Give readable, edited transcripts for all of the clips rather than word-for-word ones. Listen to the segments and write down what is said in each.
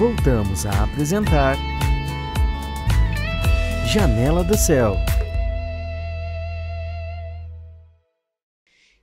voltamos a apresentar Janela do Céu.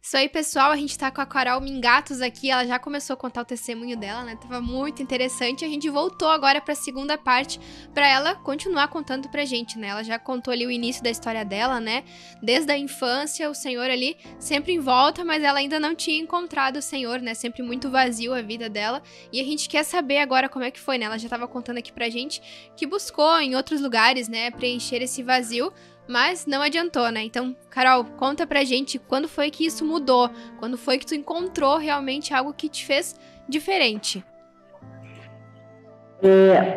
Isso aí, pessoal, a gente tá com a Carol Mingatos aqui, ela já começou a contar o testemunho dela, né? Tava muito interessante. A gente voltou agora pra segunda parte pra ela continuar contando pra gente, né? Ela já contou ali o início da história dela, né? Desde a infância, o Senhor ali sempre em volta, mas ela ainda não tinha encontrado o Senhor, né? Sempre muito vazio a vida dela. E a gente quer saber agora como é que foi, né? Ela já tava contando aqui pra gente que buscou em outros lugares, né? Preencher esse vazio. Mas não adiantou, né? Então, Carol, conta pra gente quando foi que isso mudou? Quando foi que tu encontrou realmente algo que te fez diferente?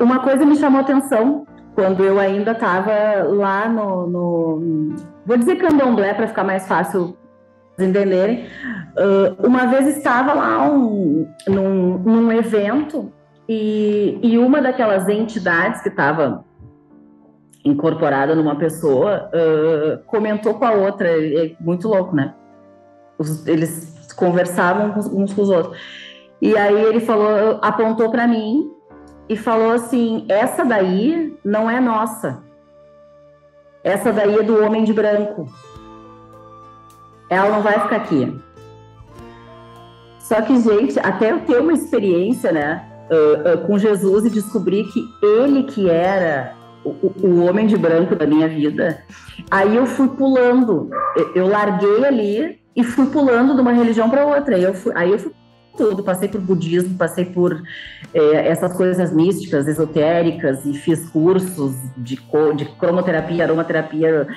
Uma coisa me chamou atenção quando eu ainda estava lá vou dizer candomblé para ficar mais fácil vocês entenderem. Uma vez estava lá num evento e uma daquelas entidades que estava incorporada numa pessoa, comentou com a outra, é muito louco, né? Eles conversavam uns com os outros. E aí ele falou, apontou para mim e falou assim: essa daí não é nossa. Essa daí é do homem de branco. Ela não vai ficar aqui. Só que, gente, até eu ter uma experiência, né, com Jesus e descobrir que ele que era o homem de branco da minha vida, aí eu fui pulando, eu larguei ali e fui pulando de uma religião para outra, aí eu fui tudo, passei por budismo, passei por essas coisas místicas, esotéricas, e fiz cursos de cromoterapia, aromaterapia,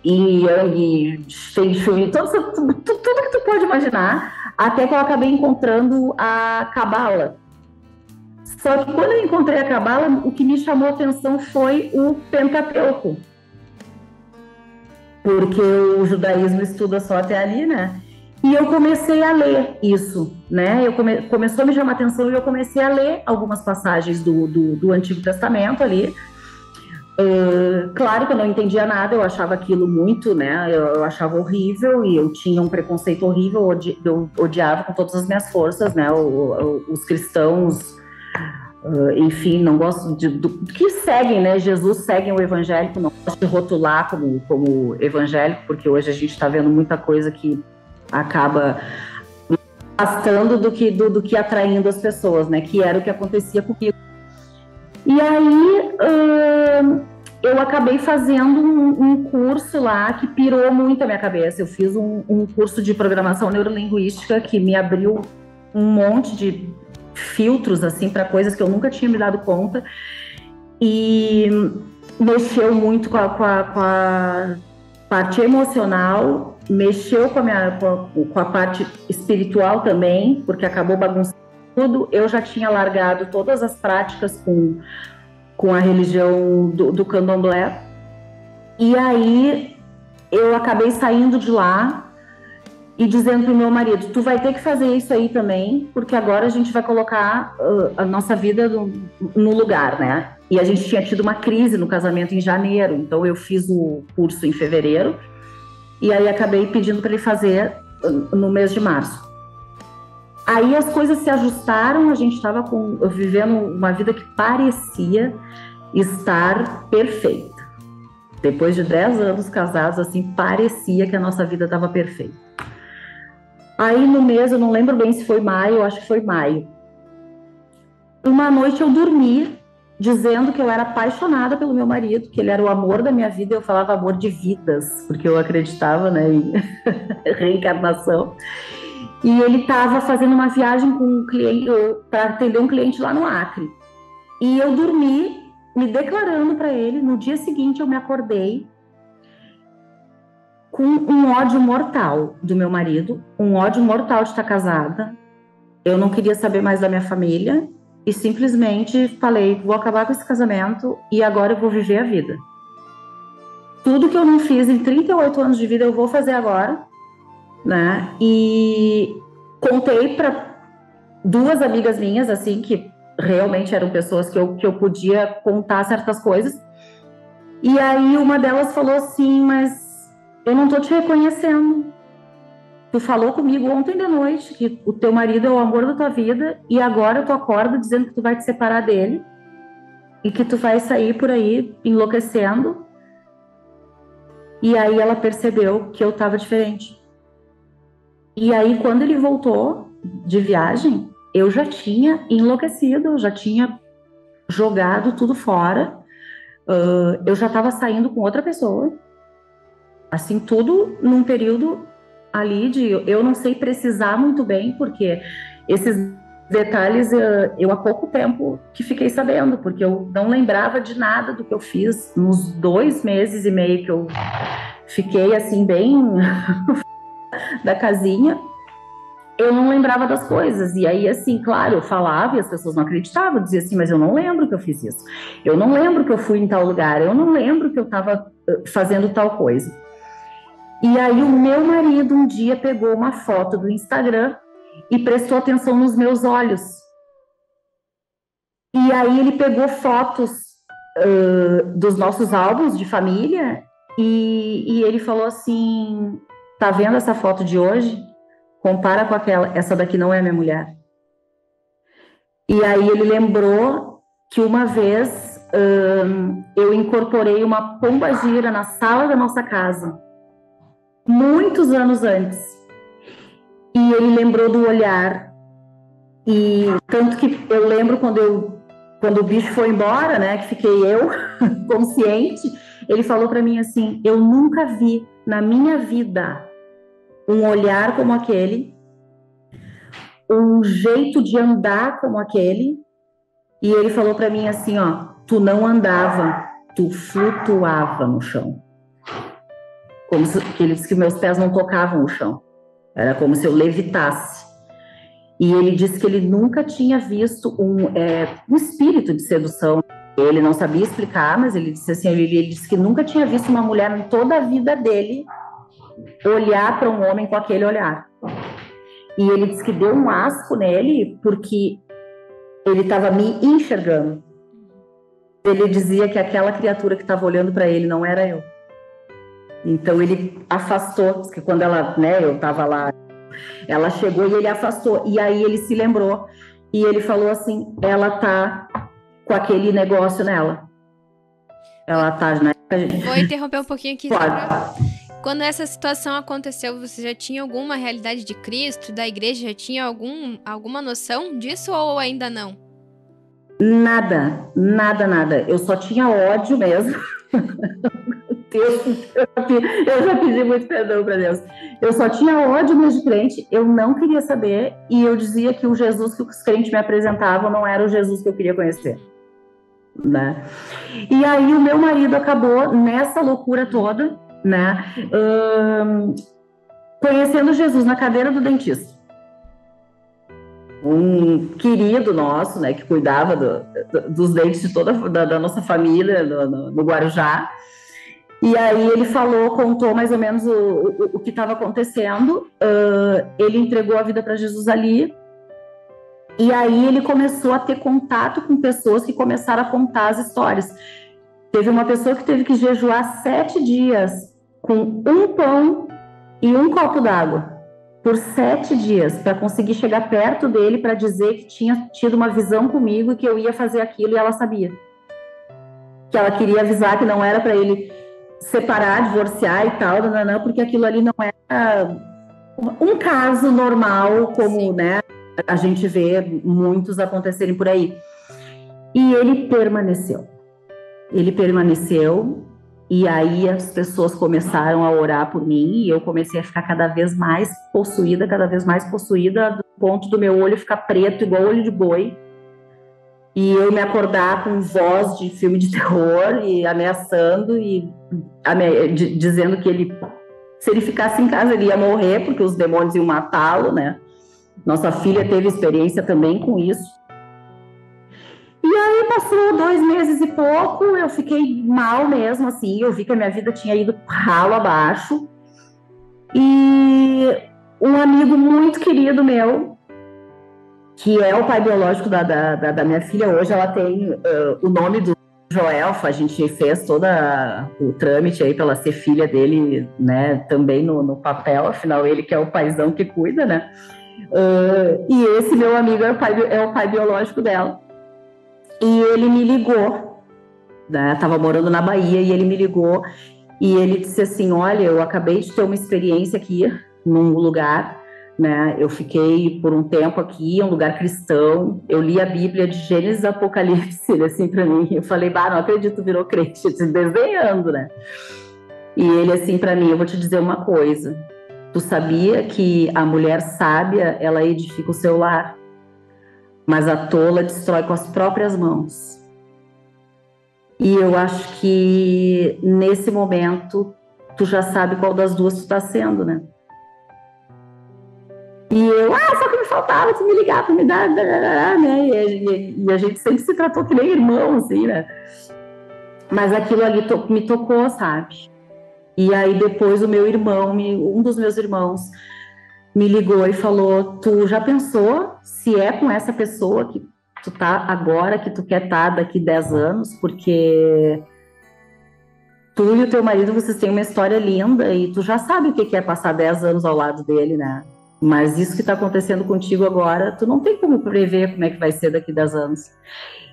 yin, yang, feng shui, tudo que tu pode imaginar, até que eu acabei encontrando a Cabala. Só que quando eu encontrei a Cabala, o que me chamou a atenção foi o Pentateuco. Porque o judaísmo estuda só até ali, né? E eu comecei a ler isso, né? Começou a me chamar a atenção e eu comecei a ler algumas passagens do Antigo Testamento ali. Claro que eu não entendia nada, eu achava aquilo muito, né? Eu achava horrível e eu tinha um preconceito horrível, eu odiava com todas as minhas forças, né? Os cristãos... enfim, não gosto do que seguem, né? Jesus seguem o evangélico, não gosto de rotular como evangélico, porque hoje a gente está vendo muita coisa que acaba afastando do que atraindo as pessoas, né? Que era o que acontecia comigo. E aí eu acabei fazendo um curso lá que pirou muito a minha cabeça. Eu fiz um curso de programação neurolinguística que me abriu um monte de filtros assim para coisas que eu nunca tinha me dado conta e mexeu muito com a parte emocional, mexeu com a parte espiritual também, porque acabou bagunçando tudo. Eu já tinha largado todas as práticas com a religião do candomblé e aí eu acabei saindo de lá e dizendo para o meu marido: tu vai ter que fazer isso aí também, porque agora a gente vai colocar a nossa vida no lugar, né? E a gente tinha tido uma crise no casamento em janeiro, então eu fiz o curso em fevereiro, e aí acabei pedindo para ele fazer no mês de março. Aí as coisas se ajustaram, a gente estava vivendo uma vida que parecia estar perfeita. Depois de 10 anos casados, assim, parecia que a nossa vida estava perfeita. Aí no mês, eu não lembro bem se foi maio, eu acho que foi maio. Uma noite eu dormi dizendo que eu era apaixonada pelo meu marido, que ele era o amor da minha vida. Eu falava amor de vidas, porque eu acreditava, né, em reencarnação. E ele estava fazendo uma viagem com um cliente, para atender um cliente lá no Acre. E eu dormi me declarando para ele. No dia seguinte eu me acordei com um ódio mortal do meu marido, um ódio mortal de estar casada. Eu não queria saber mais da minha família e simplesmente falei: vou acabar com esse casamento e agora eu vou viver a vida. Tudo que eu não fiz em 38 anos de vida eu vou fazer agora, né? E contei para 2 amigas minhas, assim, que realmente eram pessoas que eu podia contar certas coisas. E aí uma delas falou assim: mas eu não tô te reconhecendo. Tu falou comigo ontem de noite que o teu marido é o amor da tua vida e agora tu acorda dizendo que tu vai te separar dele e que tu vai sair por aí enlouquecendo. E aí ela percebeu que eu estava diferente. E aí, quando ele voltou de viagem, eu já tinha enlouquecido, eu já tinha jogado tudo fora. Eu já estava saindo com outra pessoa. Assim, tudo num período ali de... Eu não sei precisar muito bem, porque esses detalhes eu há pouco tempo que fiquei sabendo, porque eu não lembrava de nada do que eu fiz nos 2 meses e meio que eu fiquei, assim, bem da casinha. Eu não lembrava das coisas. E aí, assim, claro, eu falava e as pessoas não acreditavam. Dizia assim, mas eu não lembro que eu fiz isso. Eu não lembro que eu fui em tal lugar. Eu não lembro que eu estava fazendo tal coisa. E aí o meu marido um dia pegou uma foto do Instagram e prestou atenção nos meus olhos. E aí ele pegou fotos dos nossos álbuns de família e ele falou assim, tá vendo essa foto de hoje? Compara com aquela, essa daqui não é minha mulher. E aí ele lembrou que uma vez eu incorporei uma pombagira na sala da nossa casa, muitos anos antes. E ele lembrou do olhar. E tanto que eu lembro quando o bicho foi embora, né, que fiquei eu consciente, ele falou para mim assim, eu nunca vi na minha vida um olhar como aquele, um jeito de andar como aquele. E ele falou para mim assim, ó, tu não andava, tu flutuava no chão. Como se, ele disse que meus pés não tocavam o chão. Era como se eu levitasse. E ele disse que ele nunca tinha visto um espírito de sedução. Ele não sabia explicar, mas ele disse assim, ele disse que nunca tinha visto uma mulher em toda a vida dele olhar para um homem com aquele olhar. E ele disse que deu um asco nele porque ele estava me enxergando. Ele dizia que aquela criatura que estava olhando para ele não era eu. Então ele afastou, porque quando ela, né, eu estava lá, ela chegou e ele afastou. E aí ele se lembrou e ele falou assim, ela tá com aquele negócio nela. Ela tá, né? Vou interromper um pouquinho aqui. Pode. Quando essa situação aconteceu, você já tinha alguma realidade de Cristo, da igreja? Já tinha alguma noção disso ou ainda não? Nada. Eu só tinha ódio mesmo. Eu já pedi muito perdão para Deus. Eu só tinha ódio mesmo de crente, eu não queria saber, e eu dizia que o Jesus que os crentes me apresentavam não era o Jesus que eu queria conhecer. Né? E aí o meu marido acabou nessa loucura toda, né, conhecendo Jesus na cadeira do dentista, um querido nosso, né, que cuidava dos dentes de toda da nossa família no Guarujá. E aí ele contou mais ou menos o que estava acontecendo. Ele entregou a vida para Jesus ali. E aí ele começou a ter contato com pessoas que começaram a contar as histórias. Teve uma pessoa que teve que jejuar 7 dias com um pão e um copo d'água por 7 dias para conseguir chegar perto dele para dizer que tinha tido uma visão comigo e que eu ia fazer aquilo, e ela sabia. Que ela queria avisar que não era para ele separar, divorciar e tal, não, porque aquilo ali não era um caso normal, como, né, a gente vê muitos acontecerem por aí. E ele permaneceu. E aí as pessoas começaram a orar por mim e eu comecei a ficar cada vez mais possuída, do ponto do meu olho ficar preto, igual olho de boi. E eu me acordar com voz de filme de terror e ameaçando e dizendo que se ele ficasse em casa, ele ia morrer, porque os demônios iam matá-lo, né? Nossa filha teve experiência também com isso. E aí passou 2 meses e pouco, eu fiquei mal mesmo, assim, eu vi que a minha vida tinha ido ralo abaixo. E um amigo muito querido meu, que é o pai biológico da minha filha, hoje ela tem o nome do Joelfa, a gente fez todo o trâmite aí para ela ser filha dele, né, também no papel, afinal ele que é o paizão que cuida, né, e esse meu amigo é o pai biológico dela, e ele me ligou né? Tava morando na Bahia e ele me ligou e ele disse assim, olha, eu acabei de ter uma experiência aqui num lugar, né? Eu fiquei por um tempo aqui, um lugar cristão, eu li a Bíblia de Gênesis e Apocalipse, ele assim para mim, eu falei, bah, não acredito, virou crente, desenhando, né? E ele assim para mim, eu vou te dizer uma coisa, tu sabia que a mulher sábia, ela edifica o seu lar, mas a tola destrói com as próprias mãos. E eu acho que nesse momento tu já sabe qual das duas tu tá sendo, né? E eu, só que me faltava tu me ligar pra me dar, né? E a gente sempre se tratou que nem irmão, assim, né? Mas aquilo ali me tocou, sabe? E aí depois o meu irmão, um dos meus irmãos, me ligou e falou, tu já pensou se é com essa pessoa que tu tá agora, que tu quer estar daqui 10 anos? Porque tu e o teu marido, vocês têm uma história linda e tu já sabe o que é passar 10 anos ao lado dele, né? Mas isso que tá acontecendo contigo agora, tu não tem como prever como é que vai ser daqui 10 anos.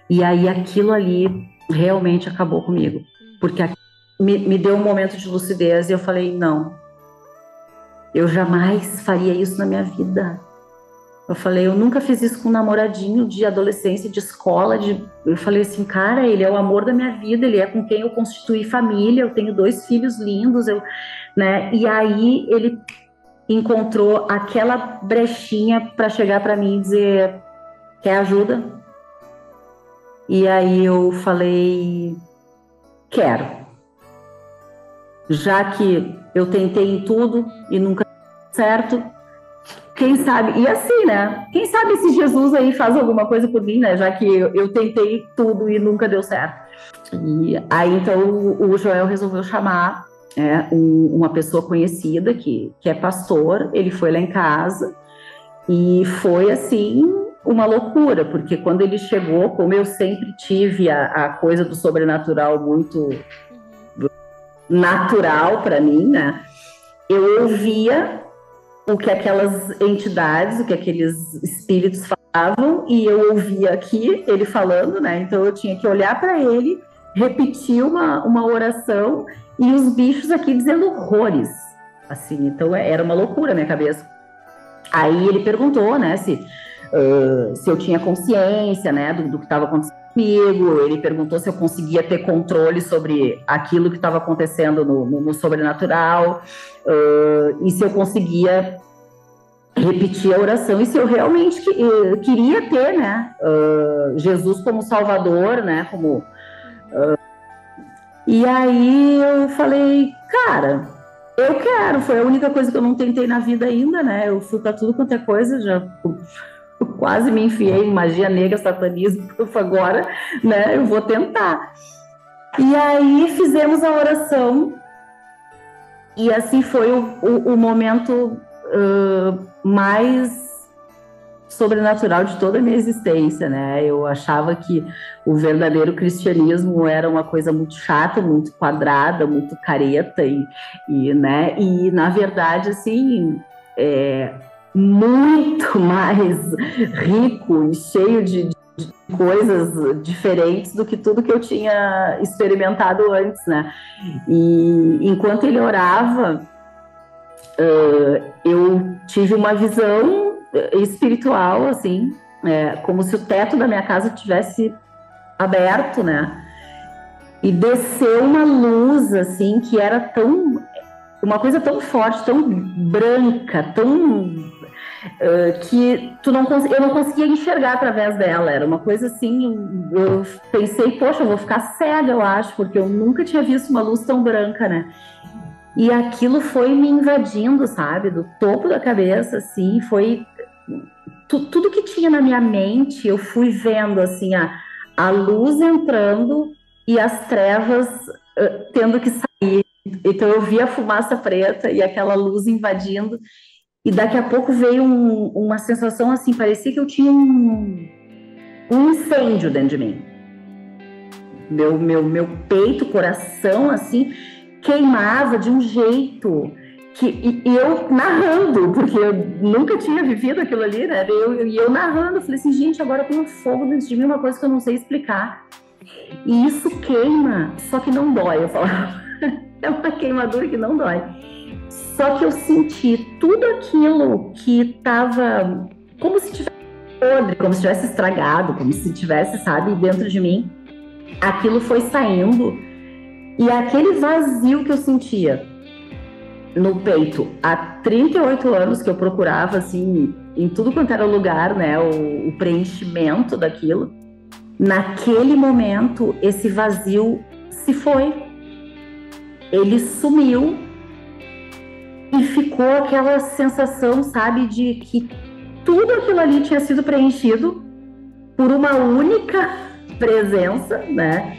E aí aquilo ali realmente acabou comigo. Porque me deu um momento de lucidez e eu falei, não, eu jamais faria isso na minha vida. Eu falei, eu nunca fiz isso com um namoradinho de adolescência, de escola. Eu falei assim, cara, ele é o amor da minha vida, ele é com quem eu constituí família, eu tenho 2 filhos lindos, né? E aí ele encontrou aquela brechinha para chegar para mim e dizer, quer ajuda? E aí eu falei, quero. Já que eu tentei em tudo e nunca deu certo, quem sabe, e assim, né? Quem sabe se Jesus aí faz alguma coisa por mim, né? Já que eu tentei tudo e nunca deu certo. E aí, então, o Joel resolveu chamar uma pessoa conhecida que é pastor. Ele foi lá em casa e foi, assim, uma loucura, porque quando ele chegou, como eu sempre tive a coisa do sobrenatural muito natural para mim, né? Eu ouvia o que aquelas entidades, o que aqueles espíritos falavam, e eu ouvia aqui ele falando, né? Então eu tinha que olhar para ele, repetir uma oração, e os bichos aqui dizendo horrores, assim. Então era uma loucura na minha cabeça. Aí ele perguntou, né, se eu tinha consciência, né, do que estava acontecendo comigo. Ele perguntou se eu conseguia ter controle sobre aquilo que estava acontecendo no sobrenatural, e se eu conseguia repetir a oração, e se eu realmente queria ter, né, Jesus como Salvador, né, como... E aí eu falei, cara, eu quero. Foi a única coisa que eu não tentei na vida ainda, né? Eu fui pra tudo quanto é coisa, já quase me enfiei em magia negra, satanismo, agora, né? Eu vou tentar. E aí fizemos a oração, e assim foi o momento mais sobrenatural de toda a minha existência, né? Eu achava que o verdadeiro cristianismo era uma coisa muito chata, muito quadrada, muito careta né? E na verdade, assim, muito mais rico e cheio de coisas diferentes do que tudo que eu tinha experimentado antes, né? E enquanto ele orava, eu tive uma visão espiritual, assim, como se o teto da minha casa tivesse aberto, né? E desceu uma luz, assim, que era uma coisa tão forte, tão branca, que eu não conseguia enxergar através dela. Era uma coisa assim, eu pensei, poxa, eu vou ficar cega, eu acho, porque eu nunca tinha visto uma luz tão branca, né? E aquilo foi me invadindo, sabe? Do topo da cabeça, assim, foi... Tudo que tinha na minha mente, eu fui vendo, assim, a luz entrando e as trevas tendo que sair. Então eu vi a fumaça preta e aquela luz invadindo, e daqui a pouco veio uma sensação assim, parecia que eu tinha um incêndio dentro de mim. Meu peito, coração, assim, queimava de um jeito e eu narrando, porque eu nunca tinha vivido aquilo ali, né? E eu narrando, falei assim, gente, agora tem um fogo dentro de mim, uma coisa que eu não sei explicar. E isso queima, só que não dói, eu falava. É uma queimadura que não dói. Só que eu senti tudo aquilo que estava como se tivesse podre, como se tivesse estragado, como se tivesse, sabe, dentro de mim. Aquilo foi saindo. E aquele vazio que eu sentia no peito há 38 anos, que eu procurava, assim, em tudo quanto era lugar, né, o preenchimento daquilo. Naquele momento, esse vazio se foi. Ele sumiu e ficou aquela sensação, sabe, de que tudo aquilo ali tinha sido preenchido por uma única presença, né?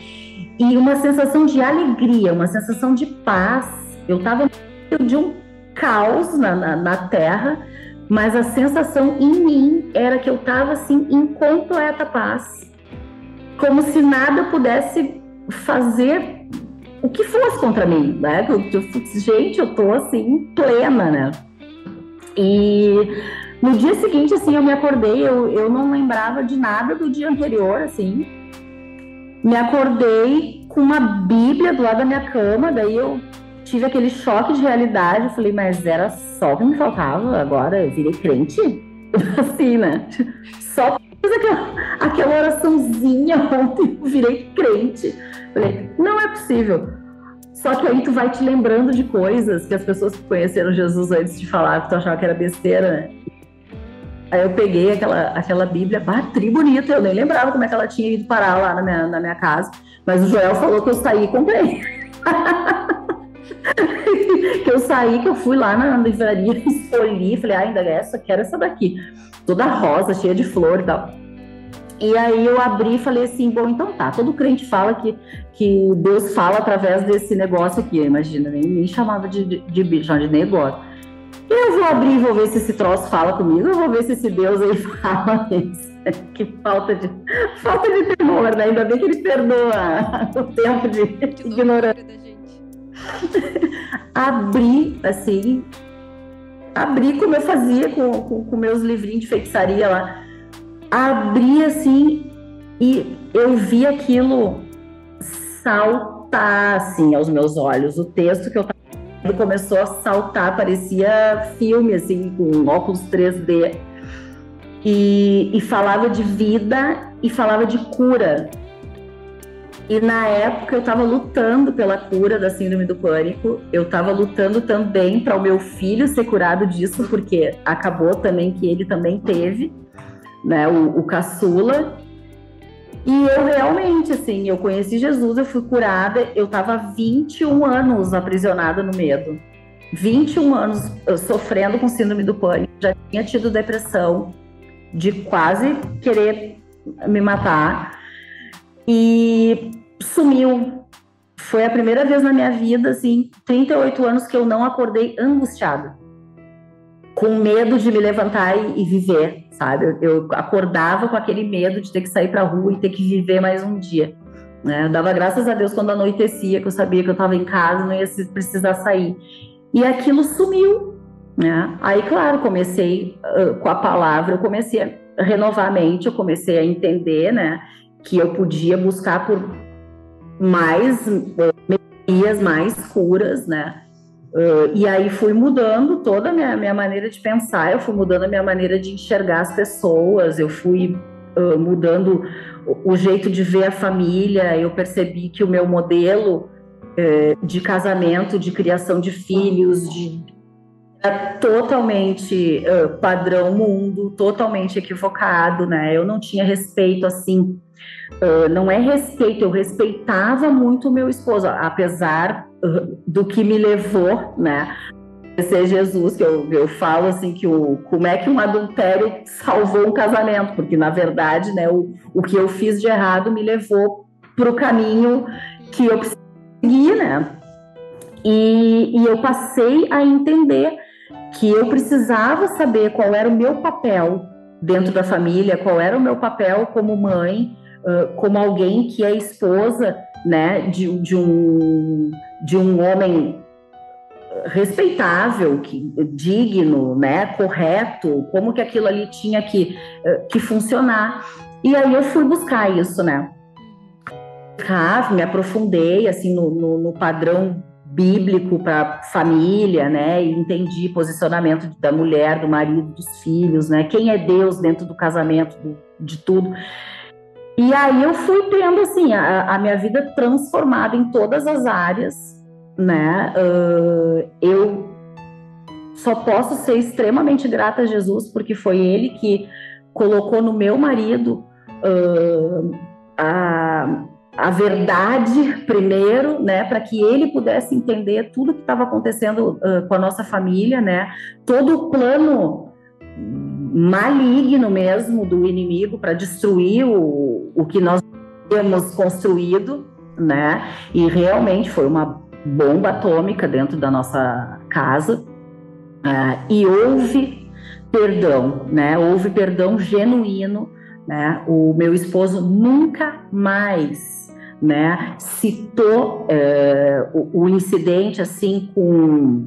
E uma sensação de alegria, uma sensação de paz. Eu estava no meio de um caos na Terra, mas a sensação em mim era que eu estava, assim, em completa paz. Como se nada pudesse fazer o que fosse contra mim, né? Gente, eu tô, assim, plena, né? E no dia seguinte, assim, eu me acordei, eu não lembrava de nada do dia anterior, assim. Me acordei com uma Bíblia do lado da minha cama, daí eu tive aquele choque de realidade, eu falei, mas era só o que me faltava, agora eu virei crente? Assim, né? Só fiz aquela oraçãozinha ontem, eu virei crente. Falei, não é possível. Só que aí tu vai te lembrando de coisas que as pessoas que conheceram Jesus antes de falar, que tu achava que era besteira, né? Aí eu peguei aquela Bíblia, tri bonita, eu nem lembrava como é que ela tinha ido parar lá na minha casa, mas o Joel falou que eu saí e comprei. Que eu saí, que eu fui lá na livraria, escolhi, falei, ainda quero essa daqui, toda rosa, cheia de flor e tal. E aí eu abri e falei assim, bom, então tá, todo crente fala que Deus fala através desse negócio aqui, imagina, nem chamava de negócio. Eu vou abrir e vou ver se esse troço fala comigo, eu vou ver se esse Deus aí fala isso. Que falta de temor, né? Ainda bem que ele perdoa o tempo de ignorância. Abri, assim, como eu fazia com meus livrinhos de feitiçaria lá. Abri, assim, e eu vi aquilo saltar, assim, aos meus olhos. O texto que eu estava lendo começou a saltar, parecia filme, assim, com óculos 3D. E falava de vida e falava de cura. E na época eu estava lutando pela cura da síndrome do pânico, eu estava lutando também para o meu filho ser curado disso, porque acabou também que ele também teve, né, o caçula. E eu realmente, assim, eu conheci Jesus, eu fui curada, eu estava 21 anos aprisionada no medo. 21 anos sofrendo com síndrome do pânico, já tinha tido depressão, de quase querer me matar. E sumiu. Foi a primeira vez na minha vida, assim, 38 anos que eu não acordei angustiada, com medo de me levantar e viver, sabe? Eu acordava com aquele medo de ter que sair pra rua e ter que viver mais um dia, né? Eu dava graças a Deus quando anoitecia, que eu sabia que eu estava em casa, não ia precisar sair. E aquilo sumiu, né? Aí, claro, comecei com a palavra, eu comecei a renovar a mente, eu comecei a entender, né, que eu podia buscar por mais melhorias, mais curas, né? E aí fui mudando toda a minha maneira de pensar, eu fui mudando a minha maneira de enxergar as pessoas, eu fui mudando o jeito de ver a família, eu percebi que o meu modelo de casamento, de criação de filhos, era totalmente padrão mundo, totalmente equivocado, né? Eu não tinha respeito, assim, não é respeito, eu respeitava muito o meu esposo, apesar do que me levou, né, a ser Jesus, que eu falo assim, que como é que um adultério salvou um casamento, porque na verdade, né, o que eu fiz de errado me levou para o caminho que eu precisava seguir, né, e eu passei a entender que eu precisava saber qual era o meu papel dentro da família, qual era o meu papel como mãe, como alguém que é esposa, né, de um homem respeitável, digno, né, correto, como que aquilo ali tinha que funcionar. E aí eu fui buscar isso, né. me aprofundei assim no padrão bíblico para família, né? E entendi posicionamento da mulher, do marido, dos filhos, né? Quem é Deus dentro do casamento, de tudo. E aí eu fui tendo assim a minha vida transformada em todas as áreas, né? Eu só posso ser extremamente grata a Jesus, porque foi Ele que colocou no meu marido a verdade primeiro, né, para que ele pudesse entender tudo que estava acontecendo com a nossa família, né, todo o plano maligno mesmo do inimigo para destruir o que nós tínhamos construído, né, e realmente foi uma bomba atômica dentro da nossa casa, e houve perdão, né, houve perdão genuíno, né, o meu esposo nunca mais, né, citou o incidente assim com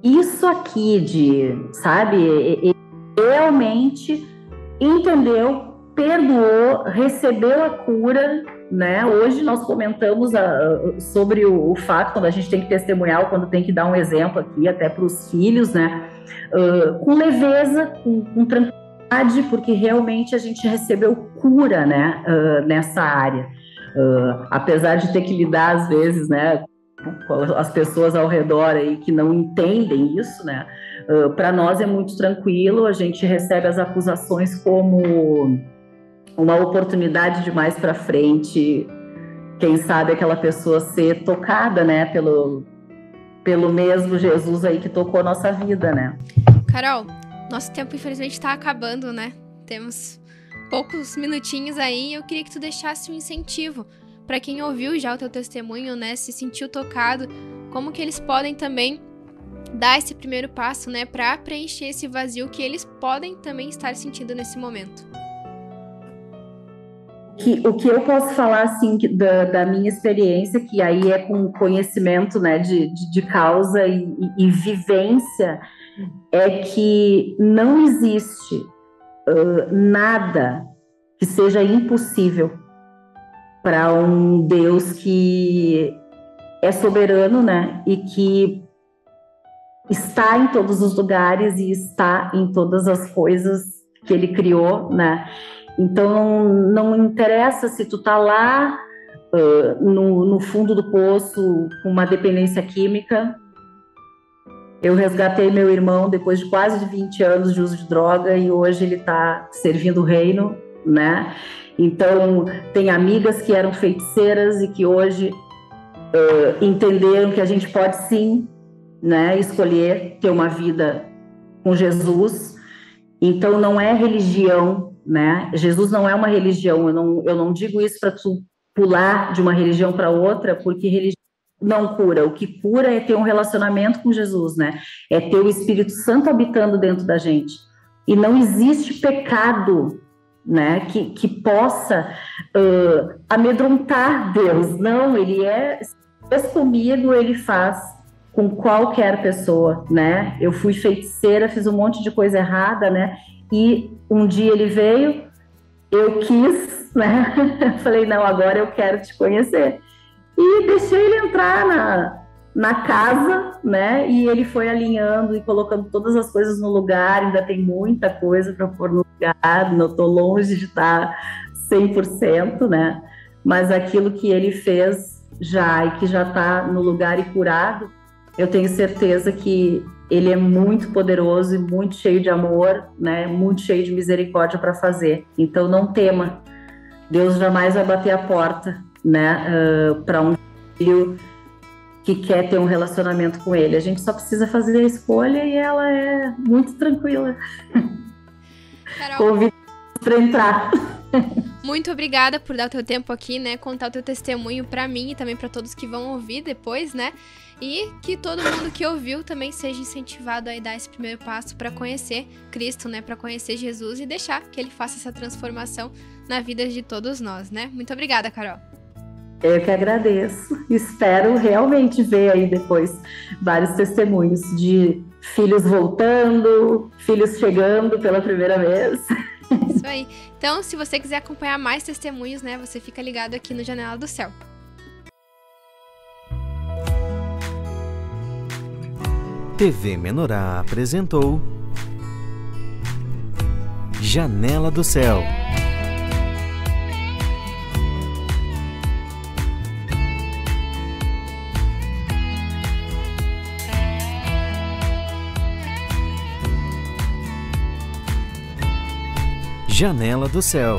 isso aqui sabe, ele realmente entendeu, perdoou, recebeu a cura, né? Hoje nós comentamos sobre o fato, quando a gente tem que testemunhar, quando tem que dar um exemplo aqui até para os filhos, né, com leveza, com tranquilidade, porque realmente a gente recebeu cura, né, nessa área. Apesar de ter que lidar às vezes, né, com as pessoas ao redor aí que não entendem isso, né, para nós é muito tranquilo, a gente recebe as acusações como uma oportunidade de mais para frente, quem sabe aquela pessoa ser tocada, né, pelo mesmo Jesus aí que tocou a nossa vida, né. Carol, nosso tempo infelizmente está acabando, né, temos poucos minutinhos aí, eu queria que tu deixasse um incentivo para quem ouviu já o teu testemunho, né, se sentiu tocado, como que eles podem também dar esse primeiro passo, né, para preencher esse vazio que eles podem também estar sentindo nesse momento. O que eu posso falar, assim, da minha experiência, que aí é com conhecimento, né, de causa e vivência, é que não existe nada que seja impossível para um Deus que é soberano, né, e que está em todos os lugares e está em todas as coisas que Ele criou, né. Então não interessa se tu tá lá no fundo do poço com uma dependência química. Eu resgatei meu irmão depois de quase 20 anos de uso de droga e hoje ele está servindo o reino, né? Então, tem amigas que eram feiticeiras e que hoje entenderam que a gente pode sim, né, escolher ter uma vida com Jesus. Então, não é religião, né? Jesus não é uma religião. Eu não digo isso para tu pular de uma religião para outra, porque religião não cura. O que cura é ter um relacionamento com Jesus, né? É ter o Espírito Santo habitando dentro da gente. E não existe pecado, né, que possa amedrontar Deus. Não, Ele fez comigo, Ele faz com qualquer pessoa, né? Eu fui feiticeira, fiz um monte de coisa errada, né? E um dia Ele veio, eu quis, né? Falei, não, agora eu quero te conhecer. E deixei ele entrar na casa, né? E ele foi alinhando e colocando todas as coisas no lugar. Ainda tem muita coisa para pôr no lugar, não estou longe de estar 100%, né? Mas aquilo que ele fez já e que já está no lugar e curado, eu tenho certeza que ele é muito poderoso e muito cheio de amor, né? Muito cheio de misericórdia para fazer. Então não tema, Deus jamais vai bater a porta, né, para um filho que quer ter um relacionamento com ele. A gente só precisa fazer a escolha e ela é muito tranquila. Convido para entrar. Muito obrigada por dar o teu tempo aqui, né, contar o teu testemunho para mim e também para todos que vão ouvir depois, né, e que todo mundo que ouviu também seja incentivado a dar esse primeiro passo para conhecer Cristo, né, para conhecer Jesus e deixar que Ele faça essa transformação na vida de todos nós, né. Muito obrigada, Carol. Eu que agradeço. Espero realmente ver aí depois vários testemunhos de filhos voltando, filhos chegando pela primeira vez. Isso aí. Então, se você quiser acompanhar mais testemunhos, né, você fica ligado aqui no Janela do Céu. TV Menorá apresentou Janela do Céu. Janela do Céu.